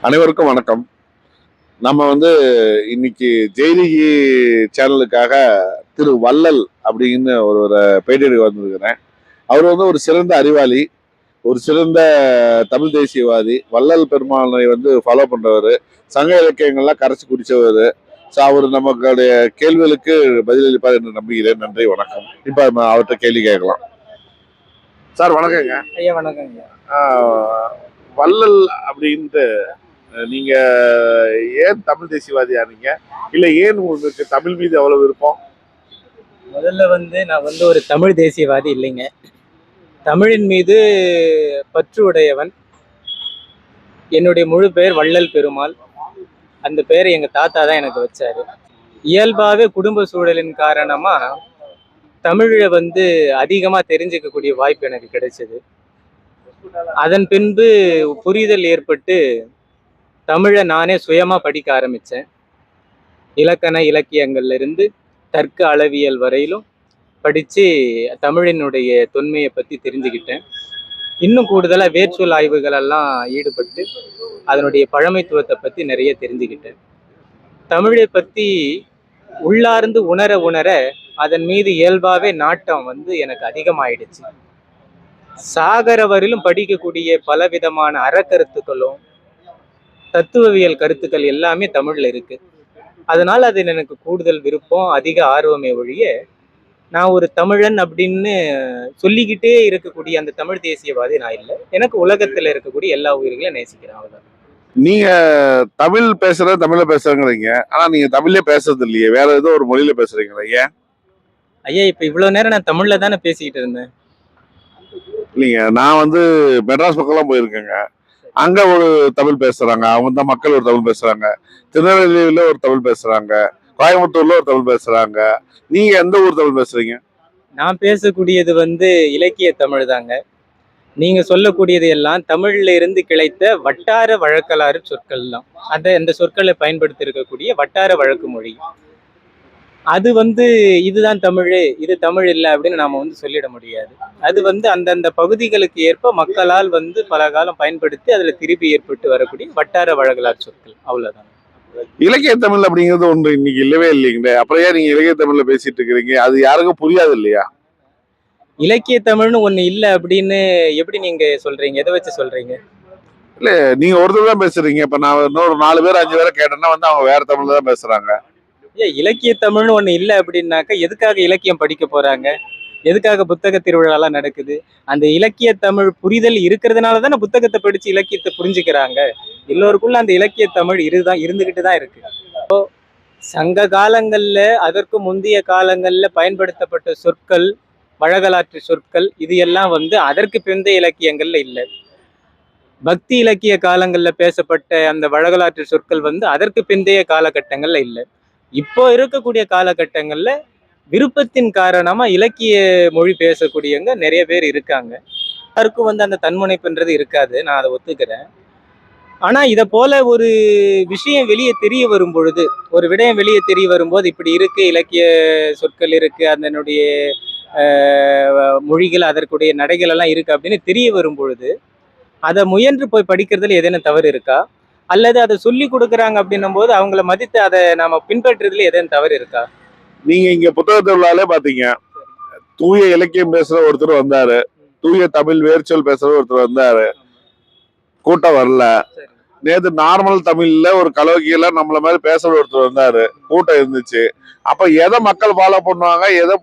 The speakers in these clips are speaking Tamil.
அனைவருக்கும் வணக்கம். நம்ம இன்னைக்கு ஜெய்ரிகி சேனலுக்காக திரு வள்ளல் அப்படின்னு ஒரு பேட்டி எடுக்க வந்திருக்கிறேன். அவர் ஒரு சிறந்த அறிவாளி, ஒரு சிறந்த தமிழ் தேசியவாதி. வள்ளல் பெருமானை ஃபாலோ பண்றவர், சங்க இலக்கியங்கள்லாம் கரைச்சி குடிச்சவர். ஸோ அவர் நமக்குடைய கேள்விகளுக்கு பதிலளிப்பார் என்று நம்புகிறேன். நன்றி, வணக்கம். இப்ப நம்ம அவர்கிட்ட கேள்வி கேட்கலாம். சார் வணக்கங்க. ஐயா வணக்கங்க. வள்ளல் அப்படின்ட்டு நீங்க ஏன் தமிழ் தேசியவாதி ஆனீங்க, இல்ல ஏன் உங்களுக்கு தமிழ் மீது அவ்வளவு விருப்பம்? முதல்ல நான் ஒரு தமிழ் தேசியவாதி இல்லைங்க. தமிழின் மீது பற்று உடையவன். என்னுடைய முழு பெயர் வள்ளல் பெருமாள். அந்த பெயரை எங்க தாத்தா தான் எனக்கு வச்சாரு. இயல்பாகவே குடும்ப சூழலின் காரணமா தமிழை அதிகமா தெரிஞ்சுக்கக்கூடிய வாய்ப்பு எனக்கு கிடைச்சது. அதன் பின்பு புரிதல் ஏற்பட்டு தமிழை நானே சுயமா படிக்க ஆரம்பிச்சேன். இலக்கண இலக்கியங்கள்ல இருந்து தர்க்க அளவியல் வரையிலும் படிச்சு தமிழினுடைய தொன்மையை பத்தி தெரிஞ்சுக்கிட்டேன். இன்னும் கூடுதலா வேர்ச்சொல் ஆய்வுகள் எல்லாம் ஈடுபட்டு அதனுடைய பழமைத்துவத்தை பத்தி நிறைய தெரிஞ்சுக்கிட்டேன். தமிழை பத்தி உள்ளார்ந்து உணர உணர அதன் மீது இயல்பாவே நாட்டம் எனக்கு அதிகமாயிடுச்சு. சாகர வரையிலும் படிக்கக்கூடிய பலவிதமான அறக்கருத்துக்களும் தத்துவவியல் கருத்துக்கள் எல்லாமே தமிழ்ல இருக்கு. அதனால அது எனக்கு கூடுதல் விருப்பம், அதிக ஆர்வமே ஒழிய நான் ஒரு தமிழன் அப்படின்னு சொல்லிக்கிட்டே இருக்கக்கூடிய அந்த தமிழ் தேசியவாதி நான் இல்லை. எனக்கு உலகத்துல இருக்கக்கூடிய எல்லா உயிர்களையும் நேசிக்கிறேன், அவ்வளவுதான். நீங்க தமிழ்ல பேசுறீங்க, ஆனா நீங்க தமிழ்ல பேசுறது இல்லையே, வேற ஏதோ ஒரு மொழியில பேசுறீங்களா? ஏன் ஐயா இப்ப இவ்வளவு நேரம் நான் தமிழ்ல தானே பேசிக்கிட்டு இருந்தேன். இல்லைங்க, நான் மெட்ராஸ் பக்கம்லாம் போயிருக்கேங்க. அங்க ஒரு தமிழ் பேசுறாங்க, அவங்க தான் மக்கள் ஒரு தமிழ் பேசுறாங்க. திருநெல்வேலியில ஒரு தமிழ் பேசுறாங்க, கோயம்புத்தூர்ல ஒரு தமிழ் பேசுறாங்க. நீங்க எந்த ஊர் தமிழ் பேசுறீங்க? நான் பேசக்கூடியது இலக்கிய தமிழ் தாங்க. நீங்க சொல்லக்கூடியது எல்லாம் தமிழ்ல இருந்து கிடைத்த வட்டார வழக்கலாறு சொற்கள் தான். அந்த சொற்களை பயன்படுத்தி இருக்கக்கூடிய வட்டார வழக்கு மொழி. அது இதுதான் தமிழ், இது தமிழ் இல்லை அப்படின்னு நாம சொல்லிட முடியாது. அது அந்தந்த பகுதிகளுக்கு ஏற்ப மக்களால் பல காலம் பயன்படுத்தி அதுல திருப்பி ஏற்பட்டு வரக்கூடிய வட்டார வழக்கலாறு சொற்கள், அவ்வளவுதான். இலக்கிய தமிழ் அப்படிங்கிறது ஒன்று இன்னைக்கு இல்லவே இல்லைங்களே, அப்புறம் ஏன் நீங்க இலக்கிய தமிழ்ல பேசிட்டு இருக்கிறீங்க? அது யாருக்கும் புரியாது இல்லையா? இலக்கிய தமிழ்னு ஒண்ணு இல்ல அப்படின்னு எப்படி நீங்க சொல்றீங்க? எதை வச்சு சொல்றீங்க? இல்ல, நீங்க ஒருத்தர் தான் பேசுறீங்க. இப்ப நான் இன்னொரு 4 பேர் 5 பேரை கேட்டேன்னா அவங்க வேற தமிழ்ல தான் பேசுறாங்க. ஏன் இலக்கிய தமிழ்னு ஒண்ணு இல்ல அப்படின்னாக்க எதுக்காக இலக்கியம் படிக்க போறாங்க? எதுக்காக புத்தக திருவிழாலாம் நடக்குது? அந்த இலக்கிய தமிழ் புரிதல் இருக்கிறதுனால தானே புத்தகத்தை படிச்சு இலக்கியத்தை புரிஞ்சுக்கிறாங்க. எல்லோருக்குள்ள அந்த இலக்கிய தமிழ் இருந்துகிட்டு தான் இருக்கு. சங்க காலங்கள்ல அதற்கு முந்தைய காலங்கள்ல பயன்படுத்தப்பட்ட சொற்கள், வழக்கலாற்று சொற்கள், இது எல்லாம் அதற்கு பிந்தைய இலக்கியங்கள்ல இல்லை. பக்தி இலக்கிய காலங்கள்ல பேசப்பட்ட அந்த வழக்கலாற்று சொற்கள் அதற்கு பிந்தைய காலகட்டங்கள்ல இல்லை. இப்போ இருக்கக்கூடிய காலகட்டங்கள்ல விருப்பத்தின் காரணமா இலக்கிய மொழி பேசக்கூடியவங்க நிறைய பேர் இருக்காங்க. யாருக்கும் அந்த தன்முனைப்புன்றது இருக்காது, நான் அதை ஒத்துக்கிறேன். ஆனா இதை போல ஒரு விஷயம் வெளியே தெரிய வரும் பொழுது, ஒரு விடயம் வெளியே தெரிய வரும்போது, இப்படி இருக்கு, இலக்கிய சொற்கள் இருக்கு, அதனுடைய மொழிகள், அதற்குடைய நடைகள் எல்லாம் இருக்கு அப்படின்னு தெரிய வரும் பொழுது அதை முயன்று போய் படிக்கிறதுல ஏதேனும் தவறு இருக்கா? அல்லது அதை சொல்லி கொடுக்குறாங்க அப்படின்னும் போது அவங்கள மதித்து அதை நாம பின்பற்றுறதுல ஏதேனும் தவறு இருக்கா? நீங்க இங்க புத்தக திருவிழாலே பாத்தீங்க, தூய இலக்கியம் பேசுற ஒருத்தர் வந்தாரு, தூய தமிழ் வேர்ச்சொல் பேசுற ஒருத்தர் வந்தாரு, கூட்டம் வரல. நேற்று நார்மல் தமிழ்ல ஒரு கலோக்கியில நம்மள மாதிரி பேசுற ஒருத்தர் வந்தாரு, கூட்டம் இருந்துச்சு. அப்ப எதை மக்கள் ஃபாலோ பண்ணுவாங்க, எதை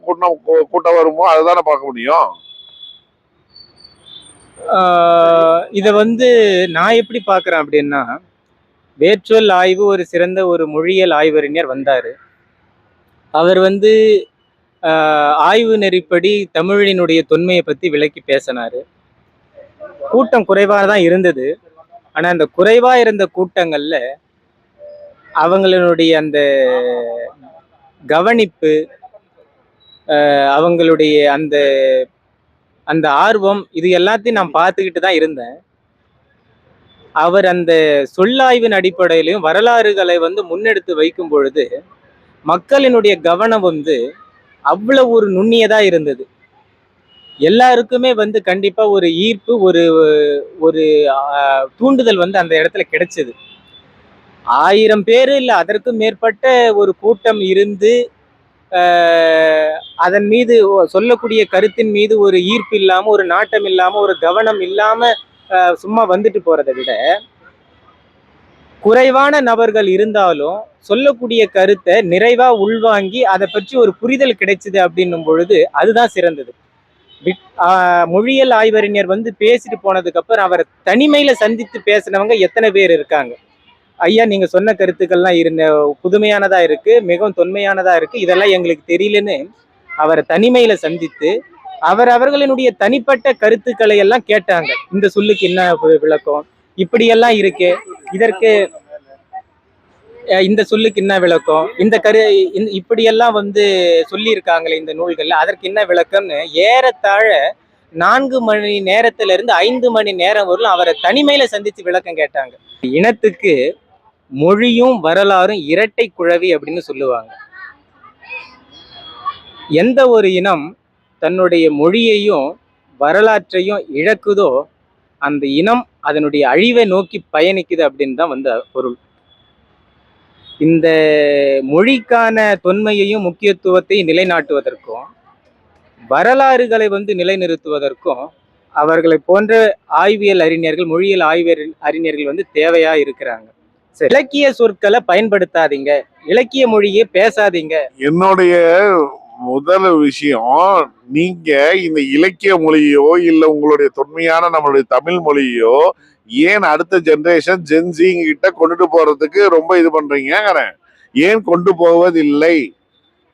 கூட்டம் வருமோ அதுதானே பார்க்க முடியும். இதை நான் எப்படி பாக்குறேன் அப்படின்னா, வேர்ச்சொல் ஆய்வு ஒரு சிறந்த ஒரு மொழியியல் ஆய்வறிஞர் வந்தாரு. அவர் ஆய்வு நெறிப்படி தமிழினுடைய தொன்மையை பத்தி விளக்கி பேசினாரு. கூட்டம் குறைவாக தான் இருந்தது. ஆனா அந்த குறைவா இருந்த கூட்டங்கள்ல அவங்களுடைய அந்த கவனிப்பு, அவங்களுடைய அந்த அந்த ஆர்வம், இது எல்லாத்தையும் நான் பார்த்துக்கிட்டு தான் இருந்தேன். அவர் அந்த சொல்லாய்வின் அடிப்படையிலையும் வரலாறுகளை முன்னெடுத்து வைக்கும் பொழுது மக்களினுடைய கவனம் அவ்வளவு ஒரு நுண்ணியதா இருந்தது. எல்லாருக்குமே வந்து கண்டிப்பா ஒரு ஈர்ப்பு, ஒரு ஒரு தூண்டுதல் வந்து அந்த இடத்துல கிடைச்சது. 1000 பேரு இல்ல அதற்கும் மேற்பட்ட ஒரு கூட்டம் இருந்து அதன் மீது சொல்லக்கூடிய கருத்தின் மீது ஒரு ஈர்ப்பு இல்லாம, ஒரு நாட்டம் இல்லாம, ஒரு கவனம் இல்லாம சும்மா வந்துட்டு போறதை விட, குறைவான நபர்கள் இருந்தாலும் சொல்லக்கூடிய கருத்தை நிறைவா உள்வாங்கி அதை பற்றி ஒரு புரிதல் கிடைச்சது அப்படின்னும் பொழுது அதுதான் சிறந்தது. மொழியியல் ஆய்வறிஞர் வந்து பேசிட்டு போனதுக்கு அப்புறம் அவரை தனிமையில சந்தித்து பேசினவங்க எத்தனை பேர் இருக்காங்க? ஐயா நீங்க சொன்ன கருத்துக்கள்லாம் புதுமையானதா இருக்கு, மிகவும் தொன்மையானதா இருக்கு, இதெல்லாம் எங்களுக்கு தெரியலன்னு அவரை தனிமையில சந்தித்து அவர்களினுடைய தனிப்பட்ட கருத்துக்களை எல்லாம் கேட்டாங்க. இந்த சொல்லுக்கு என்ன விளக்கம், இப்படியெல்லாம் இருக்கு, இதற்கு இந்த சொல்லுக்கு என்ன விளக்கம், இப்படியெல்லாம் வந்து சொல்லி இருக்காங்களே இந்த நூல்கள்ல, அதற்கு என்ன விளக்கம்னு ஏறத்தாழ 4 மணி நேரத்துல இருந்து 5 மணி நேரம் வரலும் அவரை தனிமையில சந்திச்சு விளக்கம் கேட்டாங்க. இனத்துக்கு மொழியும் வரலாறும் இரட்டை குழவி அப்படின்னு சொல்லுவாங்க. எந்த ஒரு இனம் தன்னுடைய மொழியையும் வரலாற்றையும் இழக்குதோ அந்த இனம் அதனுடைய அழிவை நோக்கி பயணிக்குது அப்படின்னு தான் வந்து பொருள். இந்த மொழிக்கான தொன்மையையும் முக்கியத்துவத்தையும் நிலைநாட்டுவதற்கும் வரலாறுகளை வந்து நிலைநிறுத்துவதற்கும் அவர்களை போன்ற ஆய்வியல் அறிஞர்கள், மொழியியல் அறிஞர்கள் வந்து தேவையா இருக்கிறாங்க. இலக்கிய சொற்களை பயன்படுத்தாதீங்க, இலக்கிய மொழியே பேசாதீங்க. என்னுடைய முதல் விஷயம், நீங்க இந்த இலக்கிய மொழியோ இல்ல உங்களுடைய தொன்மையான நம்மளுடைய தமிழ் மொழியோ ஏன் அடுத்த ஜெனரேஷன் ஜென்சி கிட்ட கொண்டுட்டு போறதுக்கு ரொம்ப இது பண்றீங்க? ஏன் கொண்டு போவதில்லை?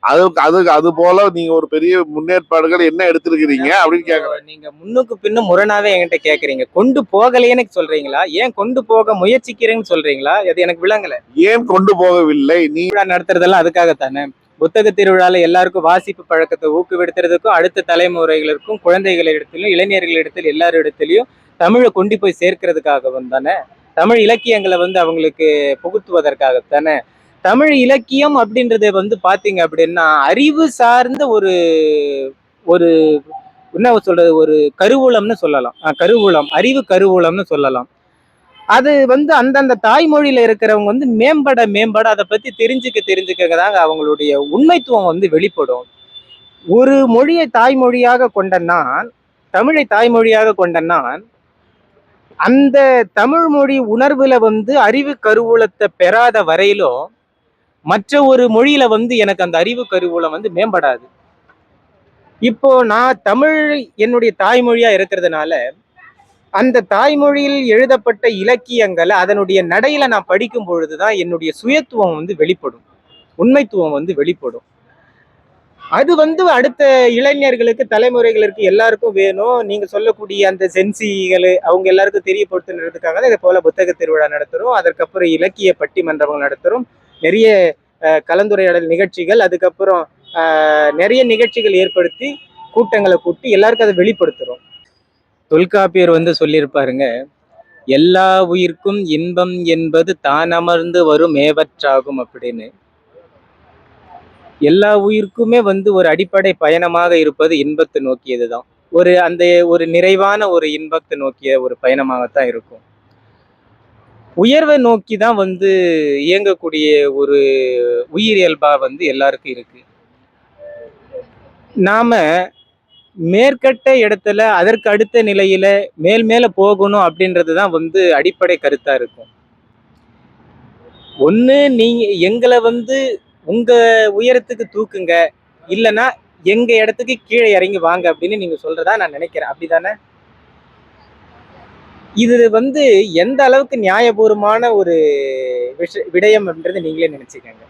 அது போல நீங்க ஒரு பெரிய முன்னேற்பாடுகள் என்ன எடுத்திருக்கிறீங்க அப்படின்னு கேக்குறேன். நீங்க முன்னுக்கு பின்னும் முரணாவே என்கிட்ட கேக்குறீங்க. கொண்டு போகலையேன்னு சொல்றீங்களா, ஏன் கொண்டு போக முயற்சிக்கிறேன்னு சொல்றீங்களா? அது எனக்கு விளங்கல. ஏன் கொண்டு போகவில்லை? நீ நடத்துறதெல்லாம் அதுக்காகத்தானே. புத்தக திருவிழால எல்லாருக்கும் வாசிப்பு பழக்கத்தை ஊக்குவிடுத்துறதுக்கும் அடுத்த தலைமுறைகளுக்கும் குழந்தைகளிடத்திலும் இளைஞர்களிடத்தில் எல்லாரிடத்திலையும் தமிழை கொண்டு போய் சேர்க்கிறதுக்காகவும் தானே. தமிழ் இலக்கியங்களை வந்து அவங்களுக்கு புகுத்துவதற்காகத்தானே. தமிழ் இலக்கியம் அப்படின்றத வந்து பாத்தீங்க அப்படின்னா அறிவு சார்ந்த ஒரு ஒரு என்ன சொல்றது, ஒரு கருவூலம்னு சொல்லலாம். கருவூலம், அறிவு கருவூலம்னு சொல்லலாம். அது வந்து அந்தந்த தாய்மொழியில இருக்கிறவங்க வந்து மேம்பட அதை பத்தி தெரிஞ்சுக்கதாங்க அவங்களுடைய உண்மைத்துவம் வந்து வெளிப்படும். ஒரு மொழியை தாய்மொழியாக கொண்ட நான், தமிழை தாய்மொழியாக கொண்ட நான், அந்த தமிழ் மொழி உணர்வுல வந்து அறிவு கருவூலத்தை பெறாத வரையிலும் மற்ற ஒரு மொழியில வந்து எனக்கு அந்த அறிவு கருவூலம் வந்து மேம்படாது. இப்போ நான் தமிழ் என்னுடைய தாய்மொழியா இருக்கிறதுனால அந்த தாய்மொழியில் எழுதப்பட்ட இலக்கியங்களை அதனுடைய நடையில நான் படிக்கும் பொழுதுதான் என்னுடைய சுயத்துவம் வந்து வெளிப்படும், உண்மைத்துவம் வந்து வெளிப்படும். அது வந்து அடுத்த இளைஞர்களுக்கு, தலைமுறைகளுக்கு எல்லாருக்கும் வேணும். நீங்க சொல்லக்கூடிய அந்த சென்சிகள் அவங்க எல்லாருக்கும் தெரியப்படுத்துறதுக்காக இதை போல புத்தக திருவிழா நடத்துறோம். அதற்கப்புறம் இலக்கிய பட்டிமன்றங்கள் நடத்துறோம். நிறைய கலந்துரையாடல் நிகழ்ச்சிகள், அதுக்கப்புறம் நிறைய நிகழ்ச்சிகள் ஏற்படுத்தி கூட்டங்களை கூட்டி எல்லாருக்கும் அதை வெளிப்படுத்துறோம். தொல்காப்பியர் வந்து சொல்லியிருப்பாருங்க, எல்லா உயிர்க்கும் இன்பம் என்பது தான் அமர்ந்து வரும் ஏவற்றாகும் அப்படின்னு. எல்லா உயிர்க்குமே வந்து ஒரு அடிப்படை பயணமாக இருப்பது இன்பத்தை நோக்கியதுதான். ஒரு நிறைவான ஒரு இன்பத்தை நோக்கிய ஒரு பயணமாகத்தான் இருக்கும். உயர்வை நோக்கி தான் வந்து இயங்கக்கூடிய ஒரு உயிரியல்பா வந்து எல்லாருக்கும் இருக்கு. நாம மேற்கட்ட இடத்துல அதற்கு அடுத்த நிலையில மேல போகணும் அப்படின்றதுதான் வந்து அடிப்படை கருத்தா இருக்கும். ஒண்ணு நீங்க எங்களை வந்து உங்க உயரத்துக்கு தூக்குங்க, இல்லைன்னா எங்க இடத்துக்கு கீழே இறங்கி வாங்க அப்படின்னு நீங்க சொல்றதா நான் நினைக்கிறேன். அப்படிதானே? இது வந்து எந்த அளவுக்கு நியாயபூர்வமான ஒரு விடயம் அப்படின்றது நீங்களே நினைச்சுக்கங்க.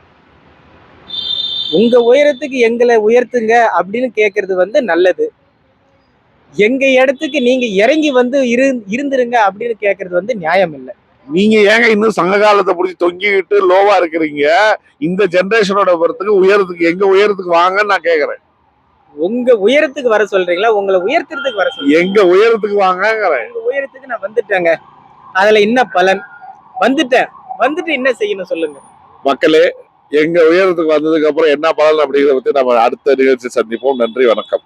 உங்க உயரத்துக்கு எங்களை உயர்த்துங்க அப்படின்னு கேட்கறது வந்து நல்லது. எங்க இடத்துக்கு நீங்க இறங்கி வந்து இருந்துருங்க அப்படின்னு கேட்கறது வந்து நியாயம் இல்லை. நீங்க ஏங்க இன்னும் சங்க காலத்தை பிடிச்சி தொங்கிக்கிட்டு லோவா இருக்கிறீங்க? இந்த ஜெனரேஷனோட உயரத்துக்கு எங்க உயரத்துக்கு வாங்கன்னு நான் கேக்குறேன். உங்க உயரத்துக்கு வர சொல்றீங்களா, உங்களை உயர்த்துறதுக்கு வர சொல்றீங்க? எங்க உயரத்துக்கு வாங்கங்கிறேன். உங்க உயரத்துக்கு நான் வந்துட்டேங்க. அதுல என்ன பலன்? வந்துட்டு என்ன செய்யணும் சொல்லுங்க மக்களே. எங்க உயரத்துக்கு வந்ததுக்கு அப்புறம் என்ன பலன் அப்படிங்கிறத பத்தி நம்ம அடுத்த நிகழ்ச்சி சந்திப்போம். நன்றி, வணக்கம்.